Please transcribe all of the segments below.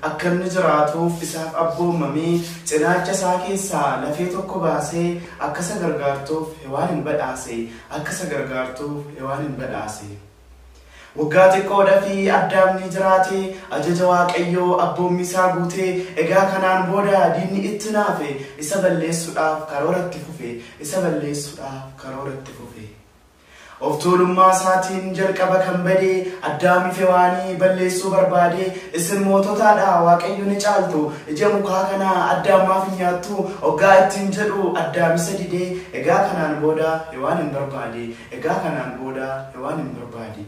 Akkanni jiraatuuf isaaf abboomamee cinaacha isaa keessaa lafee tokko baasee akkasa gargaartuuf hewaan hin badhaase akkasa gargaartuuf hewaan hin badhaase. Waggaa xiqqoodhaa fi addaamni jiraate ajaja Waaqayyoo abboommi isaa guutee egaa kanaan booda diinni itti naafe isa balleessuudhaaf karooratti fufe isa balleessuudhaaf karooratti fufe. Of tuulummaa isaatiin jalqaba kan badee addaamiif hewaanii balleessuu barbaade isin moototaadha Waaqayyo ni caaltu ija mukaa kanaa addaamaaf hin nyaattu hoggaa ittiin jedhu addaamisa didee egaa kanaan booda hewaan hin barbaade egaa kanaan booda hewaan hin barbaade.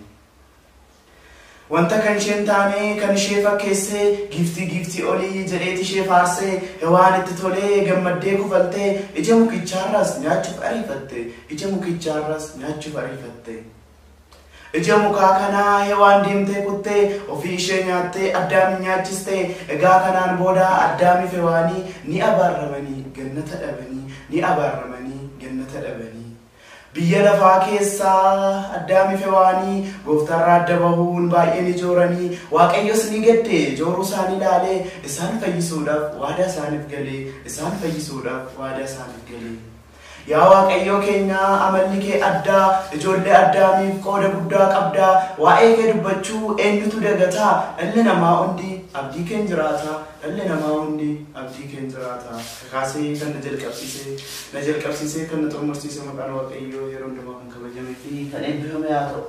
Wanta kan isheen taane kan ishee fakkeessee giftii olii jedheeti ishee faarsee hewaan itti tolee gammaddee kufaltee ija mukichaarras nyaachuuf ariifatte ija mukichaarras nyaachuuf ariifatte. Ija mukaa kanaa hewaan deemtee kuttee ofii ishee nyaattee addaami nyaachistee egaa kanaan booda addaamiif hewaanii ni abaarramanii gannata dhabanii ni abaarramanii gannata dhabanii. Biyya lafaa keessaa addaamiif hewaanii gooftarraa adda bahuun baay'een ijooranii Waaqayyos ni gadde ijooruu isaanii ilaalee isaan fayyisuudhaaf waadaa isaaniif galee isaan fayyisuudhaaf waadaa isaaniif galee. Yaa Waaqayyoo keenya amalli kee addaa ijoollee addaamiif qooda guddaa qabdaa waa'ee kee dubbachuu eenyutu dagataa dhalli namaa hundi abdii keen jiraata dhalli namaa hundi abdii keen jiraata. Kaasee kan na jalqabsiisee kan na xumursiise maqaan Waaqayyoo yeroo hundumaa kan kabajamee fi kan eebbifame haa ta'u.